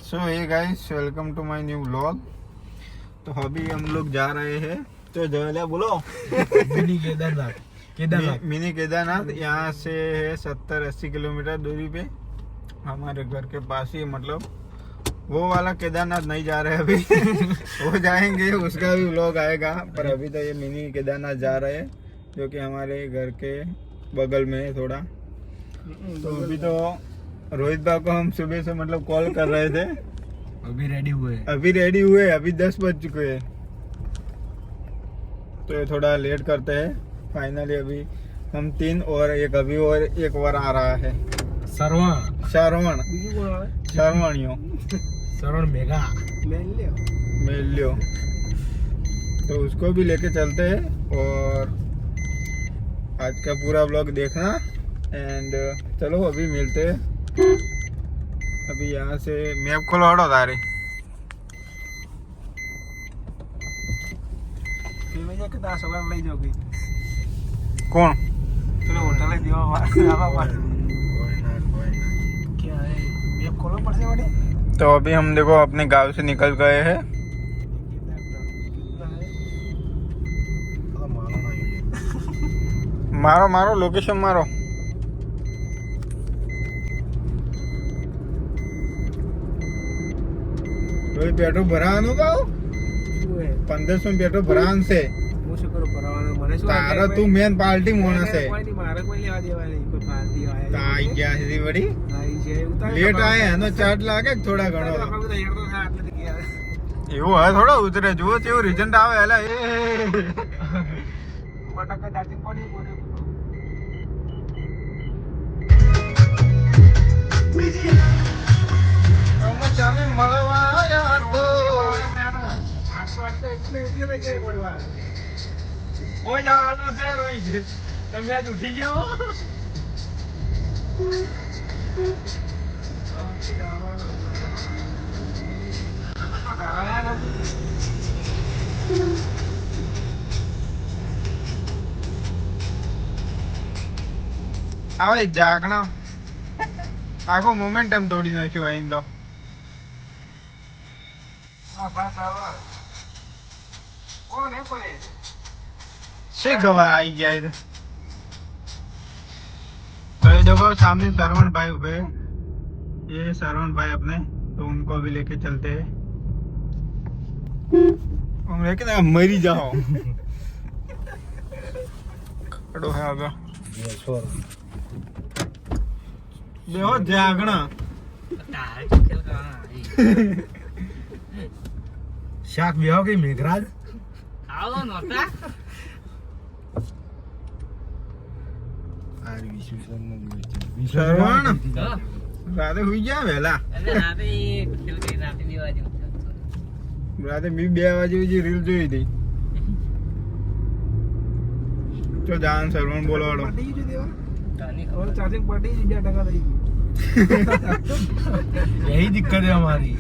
So hey guys, welcome to my new vlog. तो अभी हम लोग जा रहे हैं, तो जयला बोलो मिनी केदारनाथ मिनी केदारनाथ। यहाँ से है 70-80 किलोमीटर दूरी पे, हमारे घर के पास ही। मतलब वो वाला केदारनाथ नहीं जा रहे अभी वो जाएंगे, उसका भी व्लॉग आएगा। पर अभी तो ये मिनी केदारनाथ जा रहे हैं, जो कि हमारे घर के बगल में है थोड़ा। तो अभी तो रोहित भाई को हम सुबह से मतलब कॉल कर रहे थे, अभी रेडी हुए अभी 10 बज चुके हैं। तो थोड़ा लेट करते हैं। फाइनली अभी हम 3 और एक अभी और एक और आ रहा है, श्रवण मेगा मिल लियो। तो उसको भी लेके चलते हैं और आज का पूरा व्लॉग देखना। एंड चलो अभी मिलते हैं। अभी यहाँ से मैप खोलो, हटो तारे લઈ જાઓगी कौन चलो होटल देवा क्या है ये खोलो पड़ से बड़े। तो अभी हम देखो अपने गांव से निकल गए हैं। मारो लोकेशन मारो। रोहित पेट्रोल भराવાનું કહું 1500 પેટ્રોલ ભરાવાનું છે। હું શું કરું ભરાવાનું મને શું તારે તું મેન પાર્ટી માણસ છે। કોઈ નહીં મારે કોઈ લેવા દેવા નહીં કોઈ પાર્ટી આયા તો આઈ ગયા છે વળી આઈ છે ઉતાર લેટ આયા એનો ચાર્જ લાગે કે થોડા ઘણો આપણે તો હેડ તો થા એટલે ગયા એવું હોય થોડો ઉતરે જુઓ કેવું રિઝલ્ટ આવે એલા એ બટાકા દાટી પડી બોલે ચાલે મળવા આયા તો ઓય જાનો છે રોઈ છે તમે આજ ઉઠી જાઓ આવે જાગણા આખો મોમેન્ટમ તોડી નાખ્યો અહીં તો। હા બસ આવો કોણ હે કોને से गवा आई गया इधर। तो ये देखो सामने सरवण भाई उभे, ये सरवण भाई अपने, तो उनको भी लेके चलते हैं। लेकिन मरी जाओ खड़ो है आगे देखो जागना શાક બેહો કે મેઘરાજ આવો નોતા सरवण राते हुई गया वेला એટલે રાતે ખેલ કરી રાતે 2 વાગે રાતે બી 2 વાગે જે રીલ જોઈ હતી। તો જાન સરવણ બોલવાડો પડી ગયું દેવા તાની और चार्जिंग पड़ी 2% થઈ ગઈ यही दिक्कत है हमारी।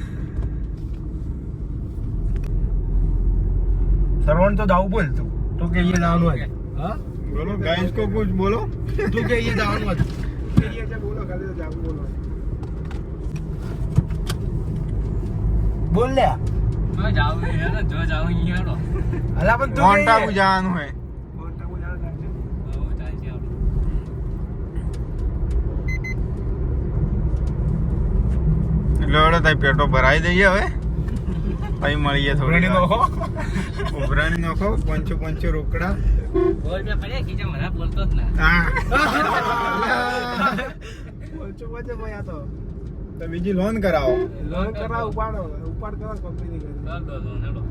सरवण तो दाऊ बोल तू के ये दाऊ है हां बोलो गाइस को कुछ बोलो। तू के ये दाऊ है ये जब बोलो खाली तो दाऊ बोलो बोल ले જો જાવ યાર જો જાવ યાર अला पण तू मोंटा बुझान है मोंटा बुझान जाજો બહુ ચાલશે લોડો તાઈ પેટો ભરાઈ દઈએ હવે પછી મળીએ થોડી ઉભરાણી નોખો ઉભરાણી નોખો પંચો રોકડા બોલ બે પડ્યા ખીચા મને બોલતો જ ના હા ઓછો વજે ભાઈ આ તો તો બીજી લોન કરાવો। લોન કરા ઉપાડ કરા કંપની કરી દો હેડો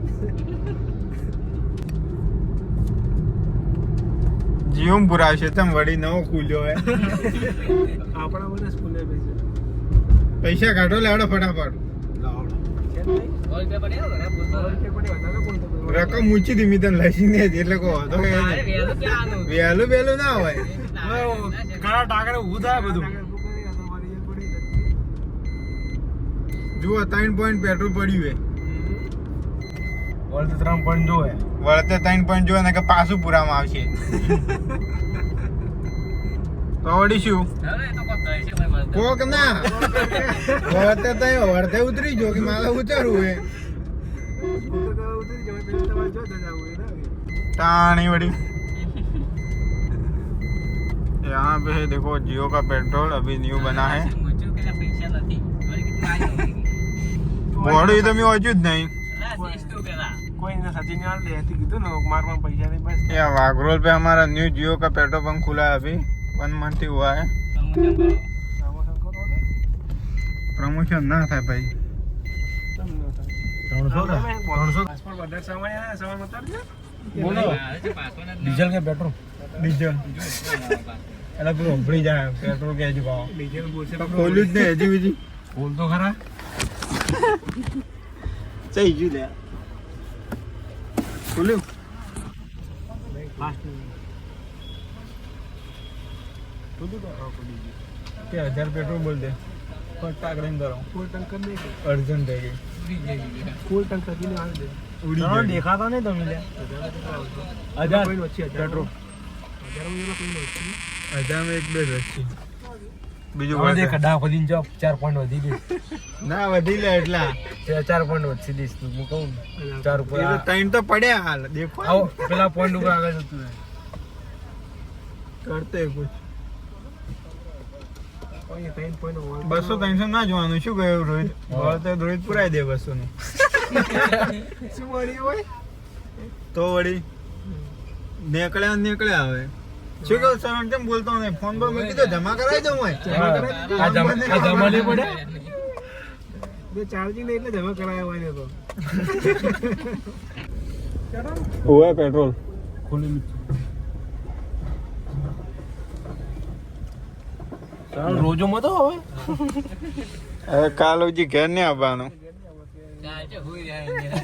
જીવમ પુરાવશે તમ વડી નવો ખુલ્યો હે આપણા બધા સ્કૂલે બેસે પૈસા કાઢો લેવડો ફટાફટ। લાવડો છે નહીં બોલ બે પડ્યા મને બોલતો કે પડી વધારે બોલતો રકમ ઊંચી ધીમી તને લસીને જ એટલે કહો તો અરે વેલું ક્યાં આનું વહેલું ના હોય। કડા ટાકરે ઊભું થાય બધું જુઓ 3 પોઈન્ટ પેટ્રોલ પડ્યું હે વળતે 3 પોઈન્ટ જો હે વળતે 3 પોઈન્ટ જો ને કે પાછું પૂરામાં આવશે। તો તો વળી શું હવે એ તો કોક કહે છે ભાઈ મળતો. કોક ના વર્તે ઉતરી જો કે મારે ઉતરવું હે टाणी बड़ी यहाँ पे है देखो जियो का पेट्रोल अभी न्यू बना है મૂંઝું કે પૈસા નથી વળી કીધું આઈ નથી. बॉडी तो मैं वजूद नहीं અલા, શીશ તું પેલા. ये वागरोल पे हमारा न्यू जियो का पेट्रोल पंप खुला है अभी 1 मंथ ही हुआ है પ્રમોશન કરો. प्रमोशन ना था भाई 300 બોલો આવે છે પાછળ જ ના. ડીઝલ કે પેટ્રોલ डीजल એટલે પેલું ઉભરી જાય પેટ્રોલ કે હજી ભાવ ખોલ્યું જ નહીં હજી બીજી બોલ તો ખરા થઈ ગયું લે ખોલ્યું કે 1000 પેટ્રોલ બોલ દે ફટાક રહીને કરો અર્જન્ટ થઈ ગઈ ઉડી ના, ગઈ દેખાતા નહીં તમે લે 1000 પેટ્રોલ 1000 में एक બે રસી બીજું હવે વધે. દેખ ડા ખોદીને જાઓ 4 પોઈન્ટ વધી ગઈ ના વધી લે એટલા 4 પોઈન્ટ વધી દઈશ તું હું કહું 4 ઉપર એ તો ત્રણ તો પડ્યા હાલ દેખો આવો પેલા પોઈન્ટ ઉપર આગળ જતું રહે. કરતે કુછ 200-300 ના જોવાનું શું ગયું રોહિત હવે તો રોહિત પુરાઈ દે 200 નું શું વળી હોય તો વળી નીકળ્યા હવે શું કહું સર કેમ બોલતો નહીં ફોન પર મૂકી દો જમા કરાવી દઉં હોય આ જમા નહીં પડે हुआ पेट्रोल ખુલ્લી રોજો મત હવે હવે કાલ હજી ઘેર ને આવવાનું ચાલજો, હુઈ જાય અહીંયા.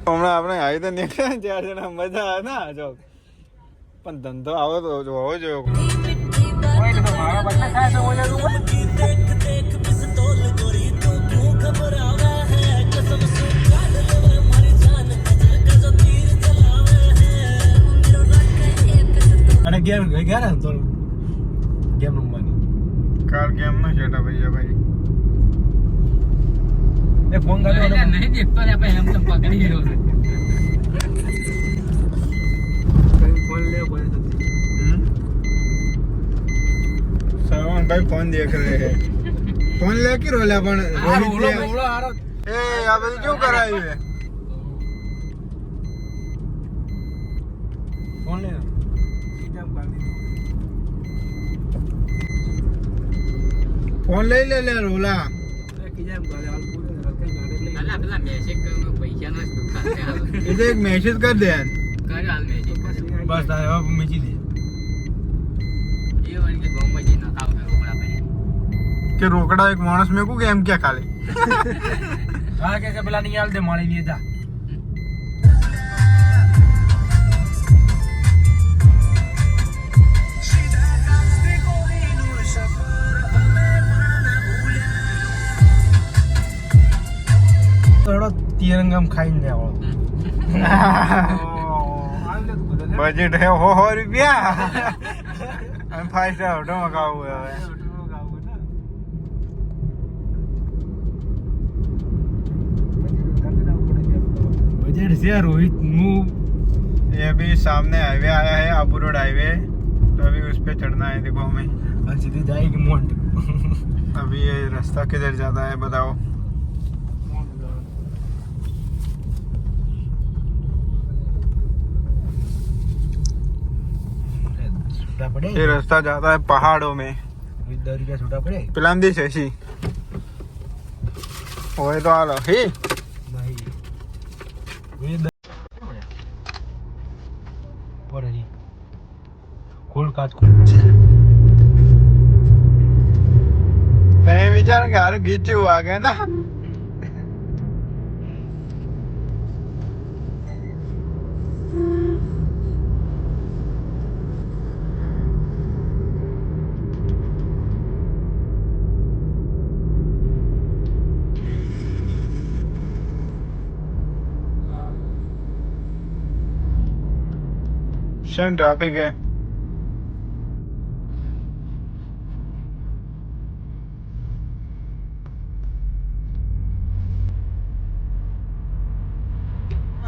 હમણાં આપણે આવી તો નીકળ્યા ને 4 જણા મજા આવે ના જો પણ ધંધો આવો તો હોવો જોઈએ અને ગેમ ગયા ને તો ગેમ રમવાની કાલ ગેમ નો સેટઅપ ભાઈ ભાઈ એ ફોન અલા, કાઢ્યો નહીં દેખતો ને આપણે એમ તો પકડી ગયો છે. श्रवण भाई फोन देख रहे हैं फोन लेके रोला पण रोहित ઓલો ले ઓલો હારો ए આ બધું કેવું કરાયું છે ફોન લે ફોન લઈ લે રોલા અલા, પેલા મેસેજ કરવામાં પૈસા નો શું ખાતે હાલ. એ તો એક મેસેજ કર દે કર્યો હાલ મેસેજ કર્યો. બસ તારે હવે મેચી દે એ વળી કે ગામમાં જઈને નખાવ કર્યો રોકડા પડ્યા. કે રોકડા એક માણસ મેં કે એમ ક્યાં ખાલી હા કે પેલા નહીં હાલ દે માળી ની જા થોડો તિરંગમ ખાઈને જાવ બજેટ હે હો રૂપિયા અને 5 સ્ટાર હોટલ મગાવવું હવે બજેટ છે રોહિત હું ये अभी सामने हाईवे आया है आबू रोड हाईवे तो अभी उस पे चढ़ना है देखो हमें सीधी जाएगी मोंट अभी ये रास्ता किधर जाता है बताओ छूटा पड़े ये रास्ता जाता है पहाड़ों में 10 रुपया छूटा पड़े पिलांदी शशि ओए तो आलो ही नहीं ये और ही खोल काच खोल मैं विचार के हार गीचे हुआ आ गया ना ट्रैफिक है